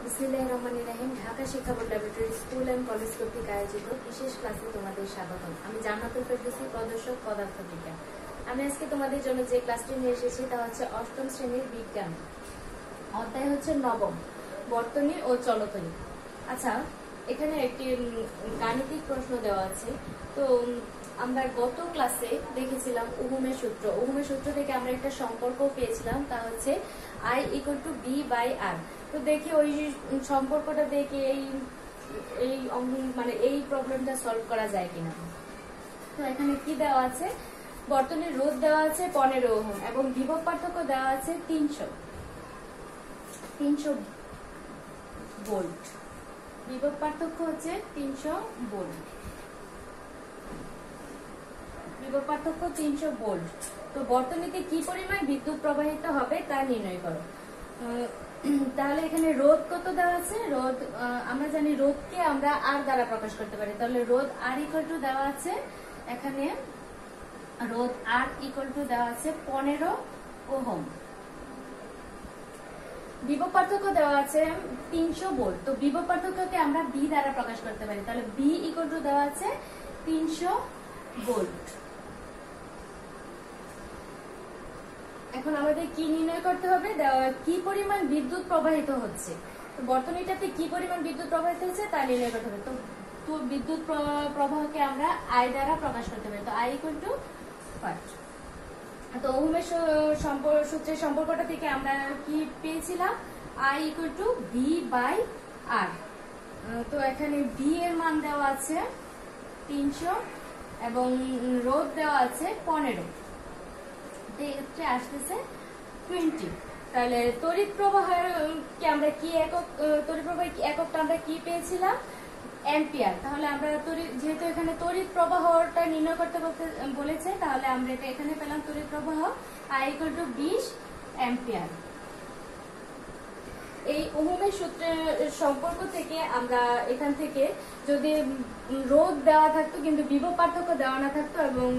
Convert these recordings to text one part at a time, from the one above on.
বিসমিল্লাহির রহমানির রহিম। ঢাকা শিক্ষা board laboratory school and college কর্তৃক আয়োজিত বিশেষ ক্লাসে তোমাদের স্বাগতম। আমি জান্নাতুল ফেরদৌসী, প্রদর্শক পদার্থবিজ্ঞান। আমি আজকে তোমাদের জন্য যে ক্লাসটি নিয়ে এসেছি তা হচ্ছে অষ্টম শ্রেণীর বিজ্ঞান, অধ্যায় হচ্ছে নবম, বর্তনী ও চলতনী। আচ্ছা, এখানে একটি গাণিতিক প্রশ্ন দেওয়া আছে। তো আমরা গত ক্লাসে দেখেছিলাম ওহমের সূত্র। ওহমের সূত্র থেকে আমরা একটা সম্পর্ক পেয়েছিলাম, তা হচ্ছে I = B/R। তো দেখি ওই সম্পর্কটা দেখে এই প্রবলেমটা সলভ করা যায় কিনা। তো এখানে কি দেওয়া আছে, বর্তনীর রোধ দেওয়া আছে 15 ওহম এবং বিভব পার্থক্য দেওয়া আছে 300 ভোল্ট। বিভব পার্থক্য হচ্ছে 300 ভোল্ট। বিভব পার্থক্য 300 ভোল্ট। তো বর্তনীতে কি পরিমাণ বিদ্যুৎ প্রবাহিত হবে তা নির্ণয় করো। তাহলে এখানে রোধ কত দেওয়া আছে, রোধ আমরা জানি রোধকে আমরা আর দ্বারা প্রকাশ করতে পারি। তাহলে রোধ R = দেওয়া আছে, এখানে রোধ R = দেওয়া আছে 15 ওহম। বিভব পার্থক্য দেওয়া আছে 300 ভোল্ট। তো বিভব পার্থক্যকে আমরা B দ্বারা প্রকাশ করতে পারি। তাহলে B = দেওয়া আছে 300 ভোল্ট। এখন আমাদের কি নির্ণয় করতে হবে, কি পরিমাণ বিদ্যুৎ প্রবাহিত হচ্ছে। তো বর্তনীটাতে কি পরিমাণ বিদ্যুৎ প্রবাহিত হচ্ছে তা নির্ণয় করতে হবে। তো বিদ্যুৎ প্রবাহকে আমরা I দ্বারা প্রকাশ করতে পারি। তো I = 5। তো ওহমের সূত্রের সম্পর্কটা থেকে আমরা কি পেয়েছিলাম, I = B/R। তো এখানে B এর মান দেওয়া আছে 300 এবং রোধ দেওয়া আছে 15, এক্ষেত্রে আসতেছে 20। তাহলে তড়িৎ প্রবাহের কি আমরা কি একক, তড়িৎ প্রবাহের এককটা আমরা কি পেয়েছিলাম, অ্যাম্পিয়ার। তাহলে আমরা যেহেতু এখানে তড়িৎ প্রবাহটা নির্ণয় করতে বলেছে, তাহলে আমরা এটা এখানে পেলাম তড়িৎ প্রবাহ I = 20 অ্যাম্পিয়ার। এই ওহমের সূত্রের সম্পর্ক থেকে আমরা এখান থেকে যদি রোধ দেওয়া থাকতো কিন্তু বিভব পার্থক্য দেওয়া না থাকতো এবং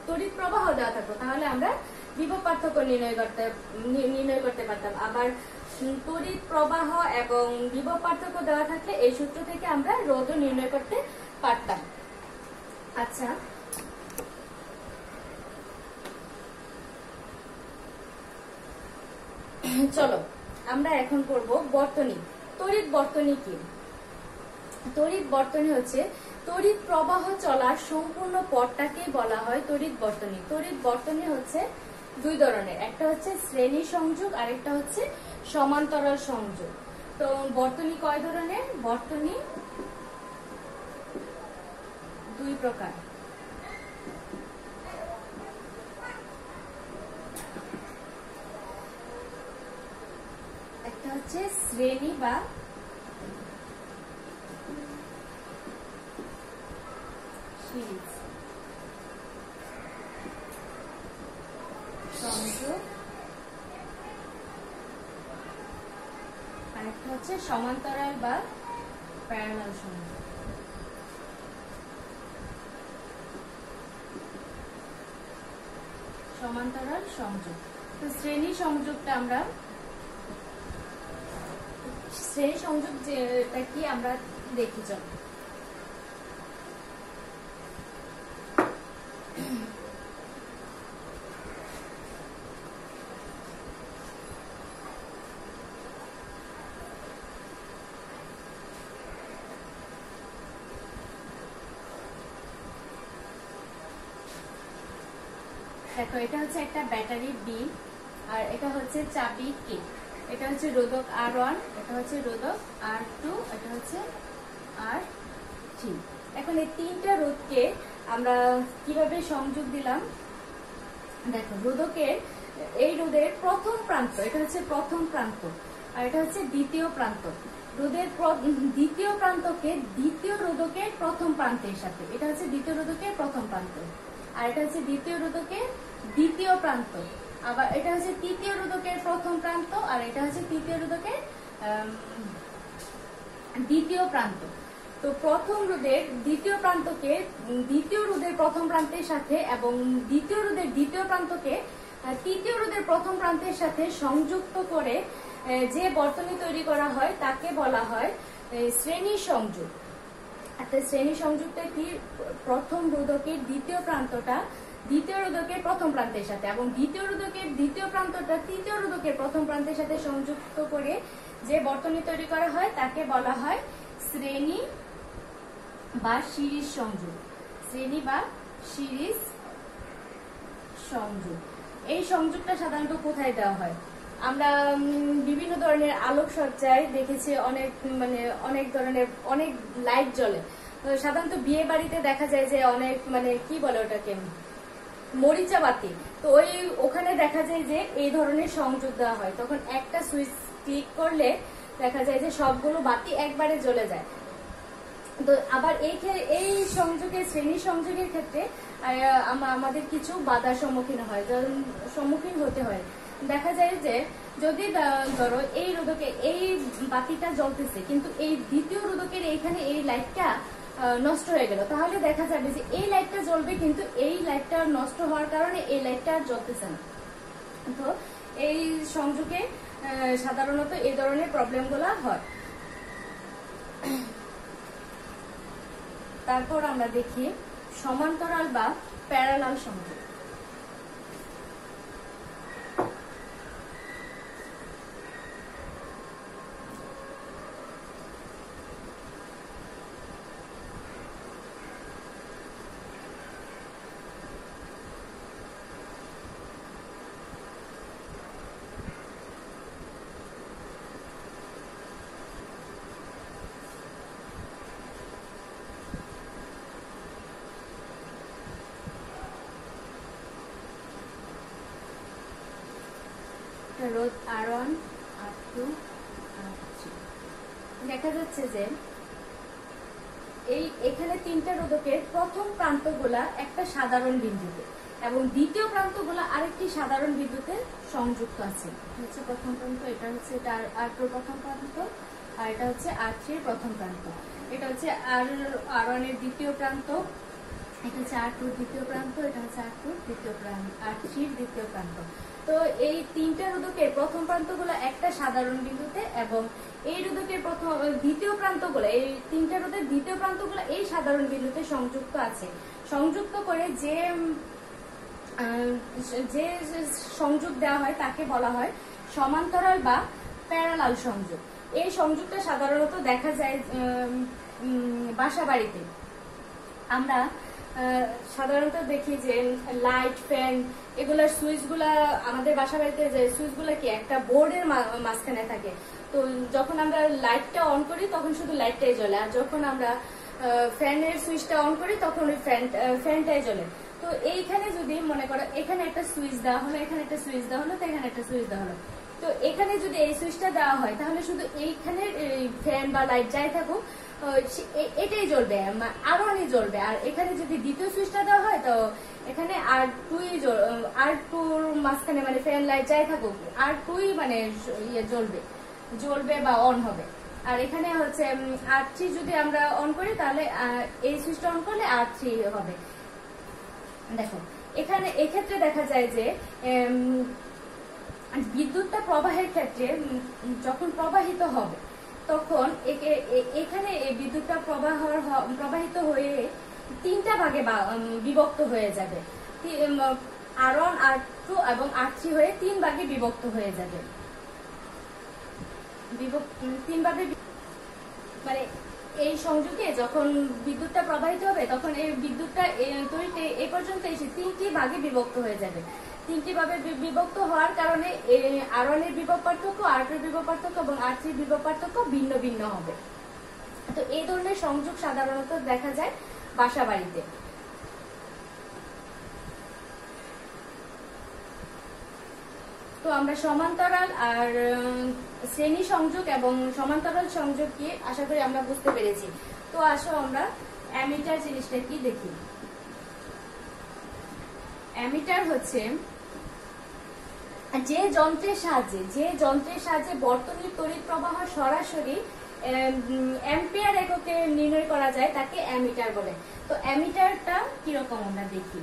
তড়িৎ প্রবাহ দেওয়া থাকতো, তাহলে আমরা বিভব পার্থক্য নির্ণয় করতে পারতাম। আবার তড়িৎ প্রবাহ এবং বিভব পার্থক্য দেওয়া থাকলে এই সূত্র থেকে আমরা রোধও নির্ণয় করতে পারতাম। আচ্ছা, চলো আমরা এখন করব বর্তনী। তড়িৎ বর্তনী কি? তড়িৎ বর্তনী হচ্ছে তড়িৎ প্রবাহ চলার সম্পূর্ণ পথটাকে বলা হয় তড়িৎ বর্তনী। তড়িৎ বর্তনী হচ্ছে দুই ধরনের, একটা হচ্ছে শ্রেণী সংযোগ আর একটা হচ্ছে সমান্তরাল সংযোগ। তো বর্তনী কয় ধরনের? বর্তনী দুই প্রকার। একটা হচ্ছে শ্রেণী বা সিরিজ সংযোগ, আর একটা হচ্ছে সমান্তরাল বা প্যারালাল সংযোগ। সমান্তরাল সংযোগ। তো শ্রেণী সংযোগটা আমরা শ্রেণী সংযোগ যেটা কি আমরা দেখি। চল দেখো, এটা হচ্ছে একটা ব্যাটারি B আর এটা হচ্ছে চাবি K। এটা হচ্ছে রোধক R1, এটা হচ্ছে রোধক R2, এটা হচ্ছে R3। এখন এই তিনটা রোধকে আমরা কিভাবে সংযোগ দিলাম দেখো। রোধকের এই রোধের প্রথম প্রান্ত, এটা হচ্ছে প্রথম প্রান্ত আর এটা হচ্ছে দ্বিতীয় প্রান্ত। রোধের দ্বিতীয় প্রান্তকে দ্বিতীয় রোধকের প্রথম প্রান্তের সাথে, এটা হচ্ছে দ্বিতীয় রোধকের প্রথম প্রান্ত, আর এটা হচ্ছে দ্বিতীয় রোধকের দ্বিতীয় প্রান্ত। আবার এটা হচ্ছে তৃতীয় রোধকের প্রথম প্রান্ত আর এটা হচ্ছে তৃতীয় রোধকের দ্বিতীয় প্রান্ত। তো প্রথম রোধের দ্বিতীয় প্রান্তকে দ্বিতীয় রোধের প্রথম প্রান্তের সাথে এবং দ্বিতীয় রোধের দ্বিতীয় প্রান্তকে তৃতীয় রোধের প্রথম প্রান্তের সাথে সংযুক্ত করে যে বর্তনী তৈরি করা হয় তাকে বলা হয় শ্রেণী সংযোগ। একটা শ্রেণী সংযোগটা কি, প্রথম রোধকের দ্বিতীয় প্রান্তটা দ্বিতীয় রোধকের প্রথম প্রান্তের সাথে এবং দ্বিতীয় রোধকের দ্বিতীয় প্রান্তটা তৃতীয় রোধকের প্রথম প্রান্তের সাথে সংযুক্ত করে যে বর্তনী তৈরি করা হয় তাকে বলা হয় শ্রেণী বা সিরিজ সংযোগ। শ্রেণী বা সিরিজ সংযোগ। এই সংযোগটা সাধারণত কোথায় দেওয়া হয়? আমরা বিভিন্ন ধরনের আলোকসজ্জায় দেখেছি, অনেক ধরনের অনেক লাইট জ্বলে। সাধারণত বিয়ে বাড়িতে দেখা যায় যে অনেক কি বলে ওটাকে, মরিচা বাতি। তো ওখানে দেখা যায় যে এই ধরনের সংযোগ দেওয়া হয়। তখন একটা সুইচ ক্লিক করলে দেখা যায় যে সবগুলো বাতি একবারে জ্বলে যায়। তো আবার এই সংযোগের শ্রেণী সংযোগের ক্ষেত্রে আমাদের কিছু বাধার সম্মুখীন হতে হয়। দেখা যায় যে যদি ধরো এই রোধকে এই বাতিটা জ্বলতেছে, কিন্তু এই দ্বিতীয় রোধকের এইখানে এই লাইটটা নষ্ট হয়ে গেল, তাহলে দেখা যাবে যে এই লাইটটা জ্বলবে কিন্তু এই লাইটটা নষ্ট হওয়ার কারণে এই লাইটটা আর জ্বলতেছে না। তো এই সংযোগে সাধারণত এই ধরনের প্রবলেমগুলো হয়। তারপর আমরা দেখি সমান্তরাল বা প্যারালাল সংযোগ। রোধ R1 R2 R3 দেখা যাচ্ছে যে এখানে তিনটা রোধকের প্রথম প্রান্তগুলা একটা সাধারণ বিন্দুতে এবং দ্বিতীয় প্রান্তগুলা আরেকটি সাধারণ বিন্দুতে সংযুক্ত আছে। হচ্ছে প্রথম প্রান্ত, এটা হচ্ছে R2 প্রথম প্রান্ত, আর এটা হচ্ছে R3 প্রথম প্রান্ত। এটা হচ্ছে R1 এর দ্বিতীয় প্রান্ত, এটা হচ্ছে R2 দ্বিতীয় প্রান্ত, এটা হচ্ছে R3 দ্বিতীয় প্রান্ত। তো এই তিনটা রোধকের প্রথম প্রান্তগুলো একটা সাধারণ বিন্দুতে এবং এই রোধকের দ্বিতীয় প্রান্তগুলো, এই তিনটা রোধের দ্বিতীয় প্রান্তগুলো এই সাধারণ বিন্দুতে সংযুক্ত আছে। সংযুক্ত করে যে সংযোগ দেওয়া হয় তাকে বলা হয় সমান্তরাল বা প্যারালাল সংযোগ। এই সংযোগটা সাধারণত দেখা যায় বাসা বাড়িতে। আমরা সাধারণত দেখি যে লাইট, ফ্যান, এগুলার সুইচগুলা আমাদের বাসা বাড়িতে যে সুইচগুলা কি একটা বোর্ডের মাঝখানে থাকে। তো যখন আমরা লাইটটা অন করি তখন শুধু লাইটটাই জ্বলে, আর যখন আমরা ফ্যানের সুইচটা অন করি তখন ওই ফ্যানটাই জ্বলে। তো এইখানে যদি মনে করো এখানে একটা সুইচ দেওয়া হলো, এখানে একটা সুইচ দেওয়া হলো, তো এখানে একটা সুইচ দেওয়া হলো, তো এখানে যদি এই সুইচটা দেওয়া হয় তাহলে শুধু এইখানে ফ্যান বা লাইট যাই থাকুক এটাই জ্বলবে, আরো অনেক জ্বলবে। আর এখানে যদি দ্বিতীয় সুইচটা দেওয়া হয় তো এখানে R2 মাঝখানে ফ্যান লাইট যাই থাকুক R2 জ্বলবে বা অন হবে। আর এখানে হচ্ছে R3 যদি আমরা অন করি তাহলে এই সুইচটা অন করলে R3 হবে। দেখো এখানে এক্ষেত্রে দেখা যায় যে বিদ্যুৎটা প্রবাহের ক্ষেত্রে যখন প্রবাহিত হবে তখন এখানে বিদ্যুৎটা প্রবাহিত হয়ে তিনটা ভাগে বিভক্ত হয়ে যাবে। R1, R2 এবং R3 হয়ে তিন ভাগে বিভক্ত হয়ে যাবে। তিন ভাগে এই সংযোগে যখন বিদ্যুৎটা প্রবাহিত হবে তখন এই বিদ্যুৎটা তড়িতে এ পর্যন্ত এসে তিনটি ভাগে বিভক্ত হয়ে যাবে। তিনটি ভাবে বিভক্ত হওয়ার কারণে R1 এর বিভব পার্থক্য, R2 এর বিভব পার্থক্য এবং R3 এর বিভব পার্থক্য ভিন্ন ভিন্ন হবে। তো এই ধরনের সংযোগ সাধারণত দেখা যায় বাসা বাড়িতে। তো আমরা সমান্তরাল আর শ্রেণী সংযোগ এবং সমান্তরাল সংযোগ কি আশা করি আমরা বুঝতে পেরেছি। তো আসো আমরা অ্যামিটার জিনিসটা কি দেখি। অ্যামিটার হচ্ছে যে যন্ত্রের সাহায্যে বর্তনীর তড়িৎ প্রবাহ সরাসরি অ্যাম্পিয়ার এককে নির্ণয় করা যায় তাকে অ্যামিটার বলে। তো অ্যামিটারটা কিরকম আমরা দেখি।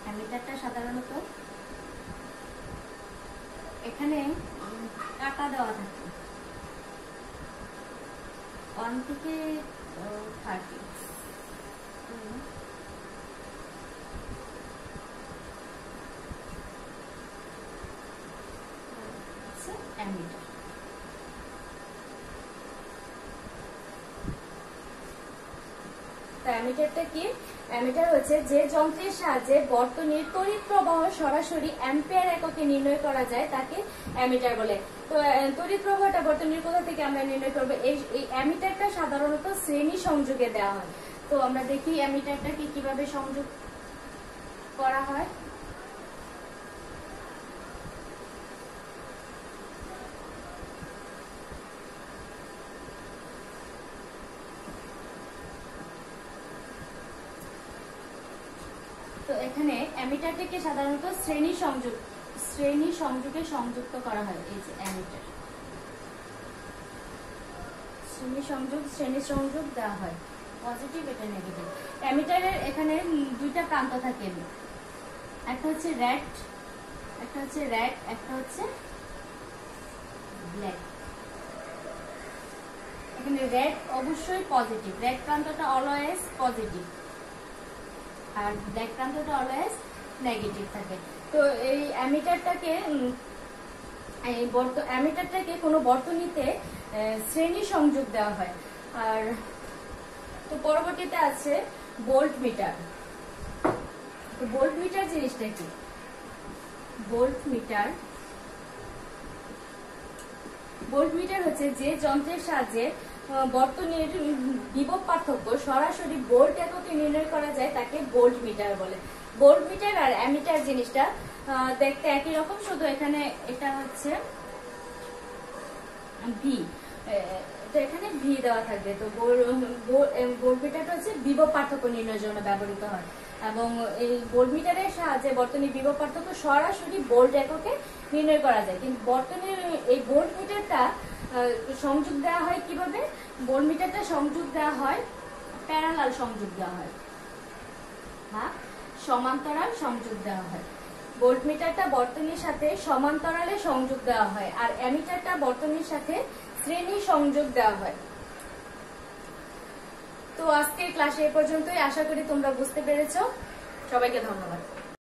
অ্যামিটারটা সাধারণত এখানে কাটা দেওয়া থাকে 1 থেকে 30 অ্যামিটার। অ্যামিটারটা কি? অ্যামিটার হচ্ছে যে যন্ত্রের সাহায্যে বর্তনীর তড়িৎ প্রবাহ সরাসরি অ্যাম্পিয়ার এককে নির্ণয় করা যায় তাকে অ্যামিটার বলে। তো তড়িৎ প্রবাহটা বর্তনীর কোথা থেকে আমরা নির্ণয় করবো? এই অ্যামিটারটা সাধারণত শ্রেণী সংযোগে দেওয়া হয়। তো আমরা দেখি অ্যামিটারটাকে কিভাবে সংযোগ করা হয়। তো এখানে অ্যামিটারটাকে সাধারণত শ্রেণী সংযোগে সংযুক্ত করা হয়। এই যে অ্যামিটার, শ্রেণী সংযোগ দেওয়া হয়, পজিটিভ এটা নেগেটিভ। অ্যামিটারের এখানে দুইটা প্রান্ত থাকে, একটা হচ্ছে রেড, একটা হচ্ছে ব্ল্যাক। এখানে রেড অবশ্যই পজিটিভ, রেড প্রান্তটা অলওয়েজ পজিটিভ আর ব্ল্যাক প্রান্তটা অলওয়েজ নেগেটিভ থাকে। তো এই অ্যামিটারটাকে কোনো বর্তনীতে শ্রেণী সংযোগ দেওয়া হয়। আর তো পরবর্তীতে আছে ভোল্ট মিটার। তো ভোল্ট মিটার জিনিসটা কি? ভোল্ট মিটার হচ্ছে যে যন্ত্রের সাহায্যে বর্তনীর বিভব পার্থক্য সরাসরি ভোল্ট এককে নির্ণয় করা যায় তাকে ভোল্ট মিটার বলে। ভোল্ট মিটার আর অ্যামিটার জিনিসটা দেখতে একই রকম, শুধু এখানে এটা হচ্ছে ভি, তো এখানে ভি দেওয়া থাকবে। তো ভোল্ট মিটারটা হচ্ছে বিভব পার্থক্য নির্ণয়ের জন্য ব্যবহৃত হয় এবং এই ভোল্ট মিটারের সাহায্যে বর্তনীর বিভব পার্থক্য সরাসরি ভোল্ট এককে নির্ণয় করা যায়। কিন্তু বর্তনীর এই ভোল্ট মিটারটা সংযোগ দেওয়া হয় কিভাবে? ভোল্ট মিটারটা সংযোগ দেওয়া হয় প্যারালাল সংযোগ দেওয়া হয় বা সমান্তরাল সংযোগ দেওয়া হয়। ভোল্ট মিটারটা বর্তনীর সাথে সমান্তরালে সংযোগ দেওয়া হয় আর অ্যামিটারটা বর্তনীর সাথে শ্রেণী সংযোগ দেওয়া হয়। তো আজকের ক্লাসে এ পর্যন্তই, আশা করি তোমরা বুঝতে পেরেছো। সবাইকে ধন্যবাদ।